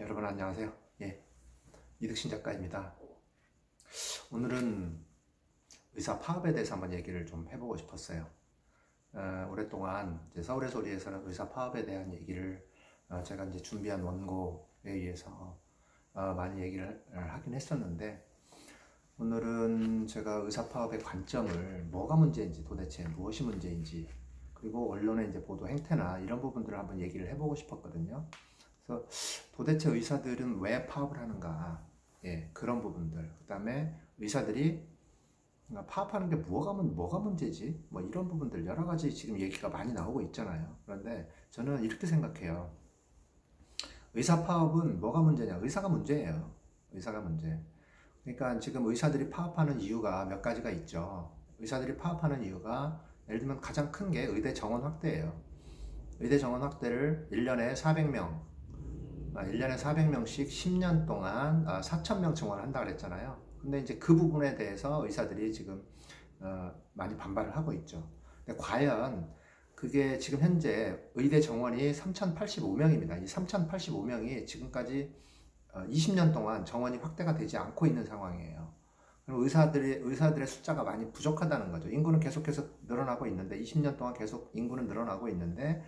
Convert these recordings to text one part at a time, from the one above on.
여러분 안녕하세요. 이득신 작가입니다. 오늘은 의사 파업에 대해서 한번 얘기를 좀 해보고 싶었어요. 오랫동안 이제 서울의 소리에서는 의사 파업에 대한 얘기를 제가 이제 준비한 원고에 의해서 많이 얘기를 하긴 했었는데, 오늘은 제가 의사 파업의 관점을 뭐가 문제인지, 도대체 무엇이 문제인지, 그리고 언론의 이제 보도 행태나 이런 부분들을 한번 얘기를 해보고 싶었거든요. 그래서 도대체 의사들은 왜 파업을 하는가, 그런 부분들, 그 다음에 의사들이 파업하는 게 뭐가 문제지, 뭐 이런 부분들 여러 가지 지금 얘기가 많이 나오고 있잖아요. 그런데 저는 이렇게 생각해요. 의사 파업은 뭐가 문제냐? 의사가 문제예요. 의사가 문제. 그러니까 지금 의사들이 파업하는 이유가 몇 가지가 있죠. 의사들이 파업하는 이유가 예를 들면 가장 큰 게 의대 정원 확대예요. 의대 정원 확대를 1년에 400명, 1년에 400명씩 10년 동안 4,000명 증원을 한다 그랬잖아요. 근데 이제 그 부분에 대해서 의사들이 지금 많이 반발을 하고 있죠. 근데 과연 그게 지금 현재 의대 정원이 3,085명입니다. 이 3,085명이 지금까지 20년 동안 정원이 확대가 되지 않고 있는 상황이에요. 그럼 의사들의 숫자가 많이 부족하다는 거죠. 인구는 계속해서 늘어나고 있는데, 20년 동안 계속 인구는 늘어나고 있는데,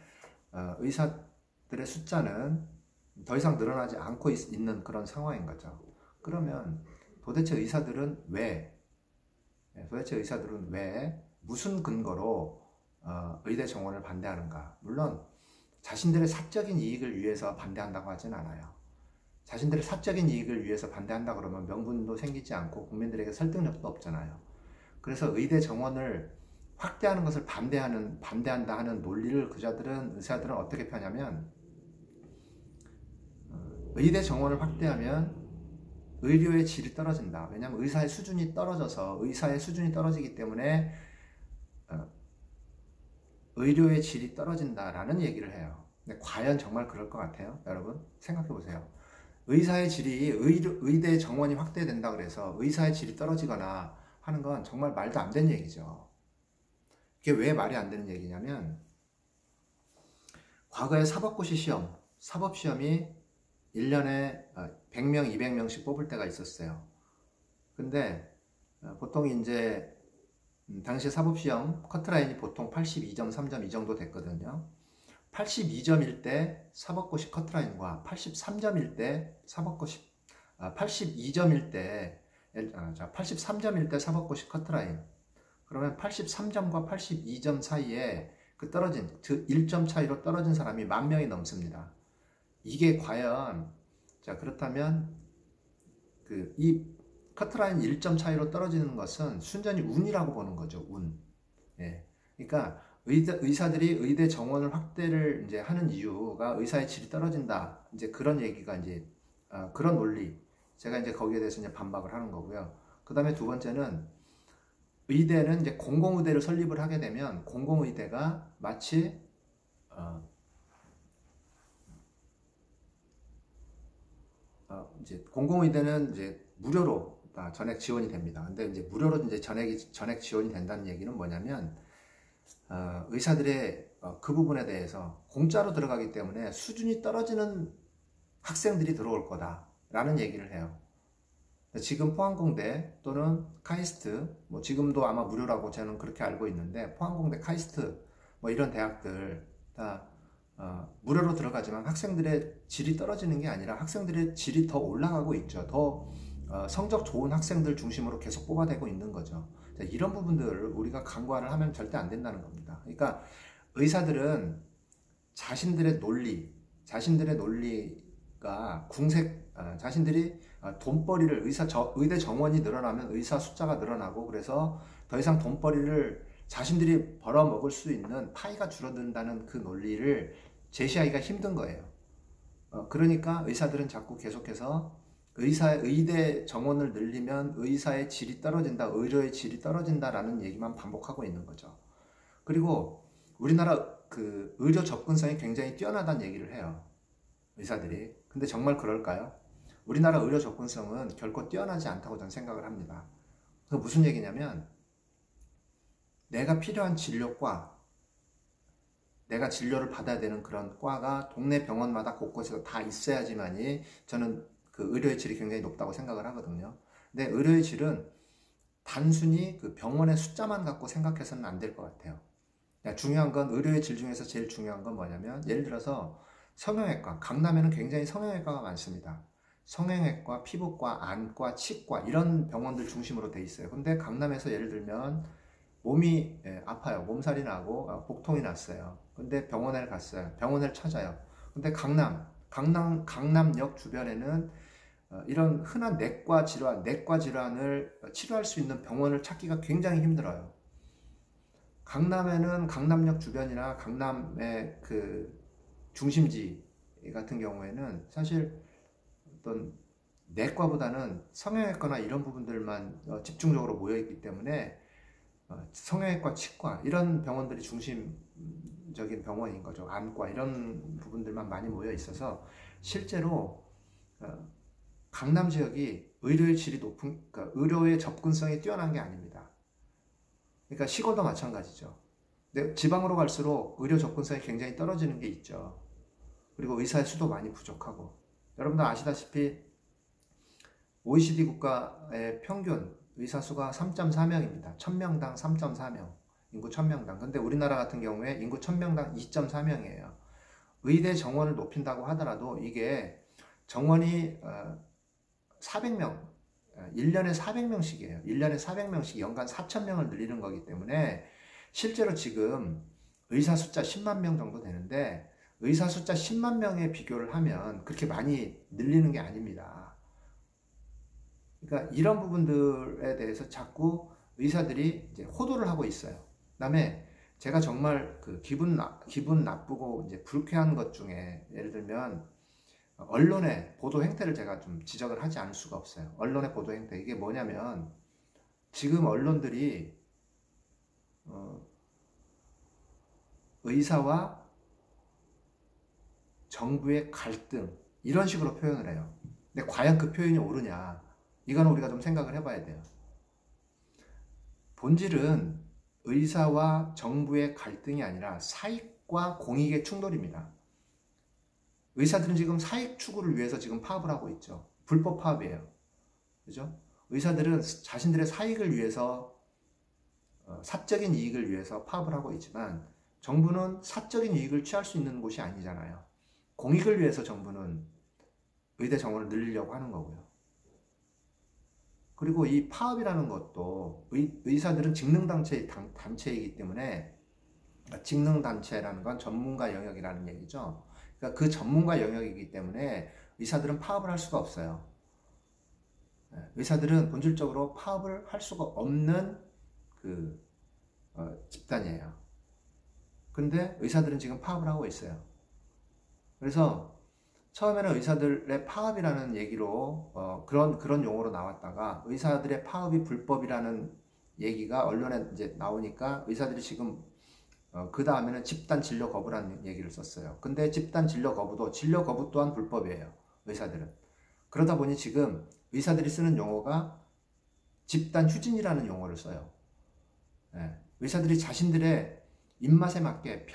의사들의 숫자는 더 이상 늘어나지 않고 있는 그런 상황인 거죠. 그러면 도대체 의사들은 왜, 무슨 근거로 의대 정원을 반대하는가? 물론 자신들의 사적인 이익을 위해서 반대한다고 하진 않아요. 자신들의 사적인 이익을 위해서 반대한다 그러면 명분도 생기지 않고 국민들에게 설득력도 없잖아요. 그래서 의대 정원을 확대하는 것을 반대한다 하는 논리를 의사들은 어떻게 펴냐면, 의대 정원을 확대하면 의료의 질이 떨어진다. 왜냐하면 의사의 수준이 떨어지기 때문에 의료의 질이 떨어진다라는 얘기를 해요. 근데 과연 정말 그럴 것 같아요? 여러분 생각해 보세요. 의대 정원이 확대된다 그래서 의사의 질이 떨어지거나 하는 건 정말 말도 안 되는 얘기죠. 이게 왜 말이 안 되는 얘기냐면, 과거에 사법시험이 1년에 100명, 200명씩 뽑을 때가 있었어요. 근데 보통 이제 당시 사법시험 커트라인이 보통 82점, 3점 이 정도 됐거든요. 82점일 때 사법고시 커트라인과 83점일 때 82점일 때 83점일 때 사법고시 커트라인, 그러면 83점과 82점 사이에 그 1점 차이로 떨어진 사람이 10,000명이 넘습니다. 이게 과연, 그렇다면 이 커트라인 1점 차이로 떨어지는 것은 순전히 운이라고 보는 거죠. 운. 그러니까 의사들이 의대 정원을 확대를 이제 하는 이유가 의사의 질이 떨어진다, 이제 그런 얘기가 이제 그런 논리, 제가 이제 거기에 대해서 이제 반박을 하는 거고요. 그 다음에 두 번째는, 의대는 이제 공공의대를 설립을 하게 되면 공공의대가 마치 이제 공공의대는 이제 무료로 전액 지원이 됩니다. 근데 이제 무료로 이제 전액 지원이 된다는 얘기는 뭐냐면, 의사들의 그 부분에 대해서 공짜로 들어가기 때문에 수준이 떨어지는 학생들이 들어올 거다라는 얘기를 해요. 지금 포항공대 또는 카이스트, 뭐 지금도 아마 무료라고 저는 그렇게 알고 있는데, 포항공대, 카이스트 뭐 이런 대학들 다 무료로 들어가지만 학생들의 질이 떨어지는 게 아니라 학생들의 질이 더 올라가고 있죠. 더 성적 좋은 학생들 중심으로 계속 뽑아내고 있는 거죠. 이런 부분들을 우리가 간과를 하면 절대 안 된다는 겁니다. 그러니까 의사들은 자신들의 논리가 자신들이 돈벌이를, 의대 정원이 늘어나면 의사 숫자가 늘어나고, 그래서 더 이상 돈벌이를 자신들이 벌어먹을 수 있는 파이가 줄어든다는 그 논리를 제시하기가 힘든 거예요. 그러니까 의사들은 자꾸 계속해서 의대 정원을 늘리면 의사의 질이 떨어진다, 의료의 질이 떨어진다라는 얘기만 반복하고 있는 거죠. 그리고 우리나라 의료 접근성이 굉장히 뛰어나다는 얘기를 해요, 의사들이. 근데 정말 그럴까요? 우리나라 의료 접근성은 결코 뛰어나지 않다고 저는 생각을 합니다. 그 무슨 얘기냐면, 내가 필요한 진료과 내가 진료를 받아야 되는 그런 과가 동네 병원마다 곳곳에서 다 있어야지만이 저는 그 의료의 질이 굉장히 높다고 생각을 하거든요. 근데 의료의 질은 단순히 그 병원의 숫자만 갖고 생각해서는 안 될 것 같아요. 중요한 건 의료의 질 중에서 제일 중요한 건 뭐냐면 예를 들어서 성형외과, 강남에는 굉장히 성형외과가 많습니다. 성형외과, 피부과, 안과, 치과 이런 병원들 중심으로 돼 있어요. 근데 강남에서 예를 들면 몸이 아파요. 몸살이 나고 복통이 났어요. 근데 병원에 갔어요. 병원을 찾아요. 근데 강남역 주변에는 이런 흔한 내과 질환을 치료할 수 있는 병원을 찾기가 굉장히 힘들어요. 강남에는 강남역 주변이나 강남의 그 중심지 같은 경우에는 사실 어떤 내과보다는 성형외과나 이런 부분들만 집중적으로 모여있기 때문에 성형외과, 치과 이런 병원들이 중심적인 병원인 거죠. 안과 이런 부분들만 많이 모여 있어서 실제로 강남 지역이 의료의 질이 높은, 그러니까 의료의 접근성이 뛰어난 게 아닙니다. 그러니까 시골도 마찬가지죠. 근데 지방으로 갈수록 의료 접근성이 굉장히 떨어지는 게 있죠. 그리고 의사의 수도 많이 부족하고. 여러분들 아시다시피 OECD 국가의 평균 의사 수가 3.4명입니다. 1000명당 3.4명. 인구 1000명당. 근데 우리나라 같은 경우에 인구 1000명당 2.4명이에요. 의대 정원을 높인다고 하더라도 이게 정원이 400명, 1년에 400명씩이에요. 1년에 400명씩 연간 4,000명을 늘리는 거기 때문에 실제로 지금 의사 숫자 10만 명 정도 되는데 의사 숫자 10만 명에 비교를 하면 그렇게 많이 늘리는 게 아닙니다. 그러니까 이런 부분들에 대해서 자꾸 의사들이 이제 호도를 하고 있어요. 그다음에 제가 정말 그 기분 나쁘고 이제 불쾌한 것 중에 예를 들면 언론의 보도 행태를 제가 좀 지적을 하지 않을 수가 없어요. 언론의 보도 행태 이게 뭐냐면 지금 언론들이 의사와 정부의 갈등 이런 식으로 표현을 해요. 근데 과연 그 표현이 옳으냐? 이건 우리가 좀 생각을 해봐야 돼요. 본질은 의사와 정부의 갈등이 아니라 사익과 공익의 충돌입니다. 의사들은 지금 사익 추구를 위해서 지금 파업을 하고 있죠. 불법 파업이에요. 그죠? 의사들은 자신들의 사익을 위해서 사적인 이익을 위해서 파업을 하고 있지만 정부는 사적인 이익을 취할 수 있는 곳이 아니잖아요. 공익을 위해서 정부는 의대 정원을 늘리려고 하는 거고요. 그리고 이 파업이라는 것도 의사들은 직능단체이기 때문에 직능단체라는 건 전문가 영역이라는 얘기죠. 그러니까 그 전문가 영역이기 때문에 의사들은 파업을 할 수가 없어요. 의사들은 본질적으로 파업을 할 수가 없는 그 집단이에요. 근데 의사들은 지금 파업을 하고 있어요. 그래서 처음에는 의사들의 파업이라는 얘기로 그런 용어로 나왔다가 의사들의 파업이 불법이라는 얘기가 언론에 이제 나오니까 의사들이 지금 그 다음에는 집단 진료 거부라는 얘기를 썼어요. 근데 집단 진료 거부 또한 불법이에요. 의사들은. 그러다 보니 지금 의사들이 쓰는 용어가 집단 휴진이라는 용어를 써요. 의사들이 자신들의 입맛에 맞게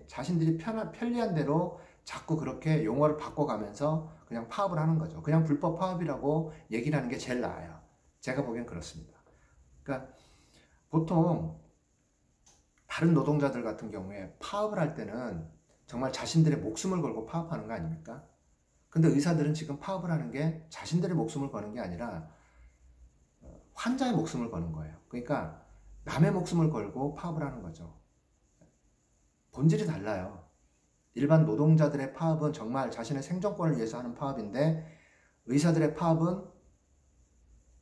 자신들이 편리한 대로 자꾸 그렇게 용어를 바꿔가면서 그냥 파업을 하는 거죠. 그냥 불법 파업이라고 얘기를 하는 게 제일 나아요. 제가 보기엔 그렇습니다. 그러니까 보통 다른 노동자들 같은 경우에 파업을 할 때는 정말 자신들의 목숨을 걸고 파업하는 거 아닙니까? 근데 의사들은 지금 파업을 하는 게 자신들의 목숨을 거는 게 아니라 환자의 목숨을 거는 거예요. 그러니까 남의 목숨을 걸고 파업을 하는 거죠. 본질이 달라요. 일반 노동자들의 파업은 정말 자신의 생존권을 위해서 하는 파업인데 의사들의 파업은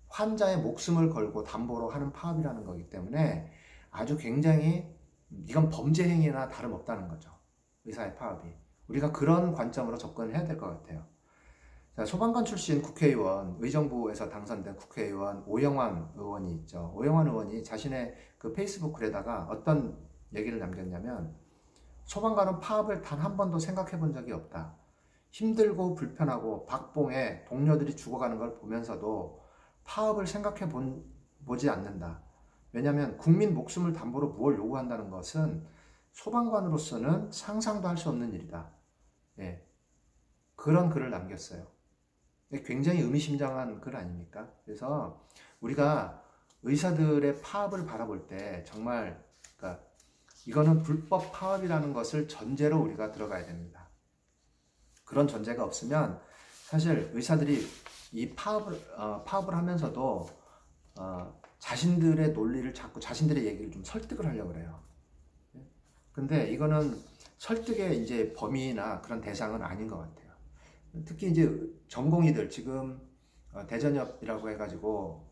환자의 목숨을 걸고 담보로 하는 파업이라는 거기 때문에 아주 굉장히 이건 범죄 행위나 다름없다는 거죠. 의사의 파업이. 우리가 그런 관점으로 접근을 해야 될 것 같아요. 자, 소방관 출신 국회의원, 의정부에서 당선된 국회의원 오영환 의원이 있죠. 오영환 의원이 자신의 그 페이스북 글에다가 어떤 얘기를 남겼냐면 소방관은 파업을 단 한 번도 생각해 본 적이 없다. 힘들고 불편하고 박봉에 동료들이 죽어가는 걸 보면서도 파업을 생각해 보지 않는다. 왜냐하면 국민 목숨을 담보로 무엇을 요구한다는 것은 소방관으로서는 상상도 할 수 없는 일이다. 예, 그런 글을 남겼어요. 굉장히 의미심장한 글 아닙니까? 그래서 우리가 의사들의 파업을 바라볼 때 정말 그러니까 이거는 불법 파업이라는 것을 전제로 우리가 들어가야 됩니다. 그런 전제가 없으면 사실 의사들이 이 파업을 하면서도 자신들의 논리를 자꾸 자신들의 얘기를 좀 설득을 하려고 그래요. 근데 이거는 설득의 이제 범위나 그런 대상은 아닌 것 같아요. 특히 이제 전공의들 지금 대전협이라고 해가지고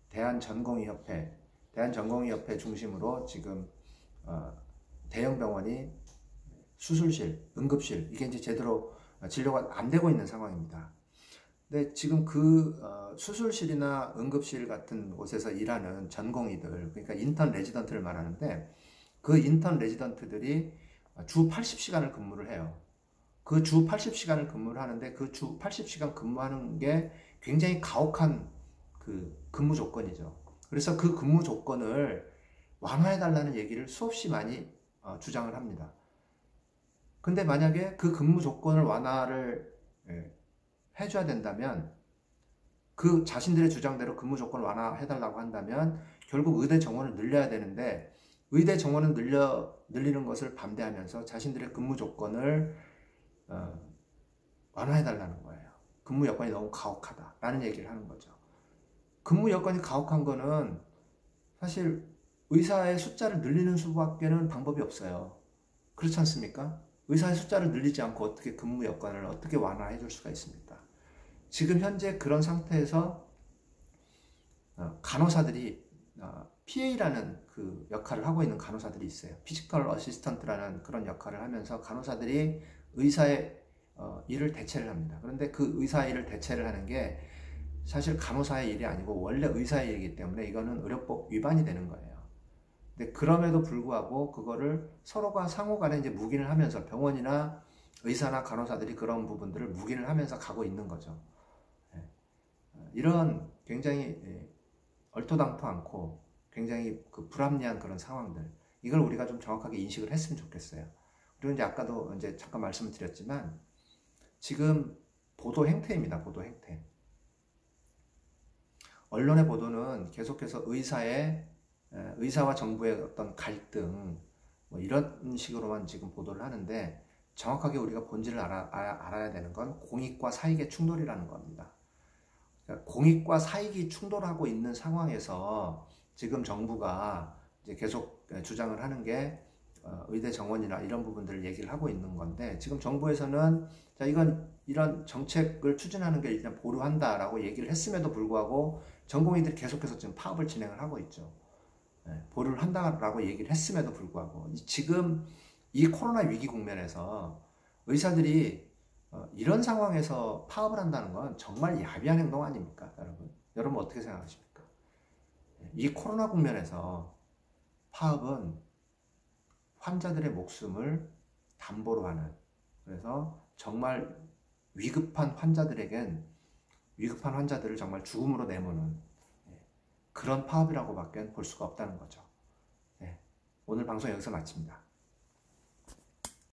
대한전공의협회 중심으로 지금 대형 병원이 수술실, 응급실 이게 이제 제대로 진료가 안 되고 있는 상황입니다. 근데 지금 그 수술실이나 응급실 같은 곳에서 일하는 전공의들, 그러니까 인턴 레지던트를 말하는데 그 인턴 레지던트들이 주 80시간을 근무를 해요. 그 주 80시간을 근무를 하는데 그 주 80시간 근무하는 게 굉장히 가혹한 그 근무 조건이죠. 그래서 그 근무 조건을 완화해달라는 얘기를 수없이 많이 주장을 합니다. 근데 만약에 그 근무 조건을 완화를 해줘야 된다면 그 자신들의 주장대로 근무 조건을 완화해달라고 한다면 결국 의대 정원을 늘려야 되는데 의대 정원을 늘리는 것을 반대하면서 자신들의 근무 조건을 완화해달라는 거예요. 근무 여건이 너무 가혹하다라는 얘기를 하는 거죠. 근무 여건이 가혹한 거는 사실 의사의 숫자를 늘리는 수밖에는 방법이 없어요. 그렇지 않습니까? 의사의 숫자를 늘리지 않고 어떻게 근무 여건을 어떻게 완화해 줄 수가 있습니까? 지금 현재 그런 상태에서 간호사들이 PA라는 그 역할을 하고 있는 간호사들이 있어요. 피지컬 어시스턴트라는 그런 역할을 하면서 간호사들이 의사의 일을 대체를 합니다. 그런데 그 의사의 일을 대체를 하는 게 사실 간호사의 일이 아니고 원래 의사의 일이기 때문에 이거는 의료법 위반이 되는 거예요. 근데 그럼에도 불구하고 그거를 서로가 상호 간에 이제 묵인을 하면서 병원이나 의사나 간호사들이 그런 부분들을 묵인을 하면서 가고 있는 거죠. 이런 굉장히 얼토당토 않고 굉장히 그 불합리한 그런 상황들, 이걸 우리가 좀 정확하게 인식을 했으면 좋겠어요. 그리고 이제 아까도 이제 잠깐 말씀을 드렸지만 지금 보도 행태입니다. 보도 행태. 언론의 보도는 계속해서 의사와 정부의 어떤 갈등 뭐 이런 식으로만 지금 보도를 하는데 정확하게 우리가 본질을 알아야 되는 건 공익과 사익의 충돌이라는 겁니다. 그러니까 공익과 사익이 충돌하고 있는 상황에서 지금 정부가 이제 계속 주장을 하는 게 의대 정원이나 이런 부분들을 얘기를 하고 있는 건데 지금 정부에서는 자 이런 정책을 추진하는 게 일단 보류한다라고 얘기를 했음에도 불구하고 전공의들이 계속해서 지금 파업을 진행을 하고 있죠. 보류를 한다라고 얘기를 했음에도 불구하고 지금 이 코로나 위기 국면에서 의사들이 이런 상황에서 파업을 한다는 건 정말 야비한 행동 아닙니까, 여러분? 여러분 어떻게 생각하십니까? 이 코로나 국면에서 파업은 환자들의 목숨을 담보로 하는, 그래서 정말 위급한 환자들을 정말 죽음으로 내모는 그런 파업이라고밖에 볼 수가 없다는 거죠. 오늘 방송 여기서 마칩니다.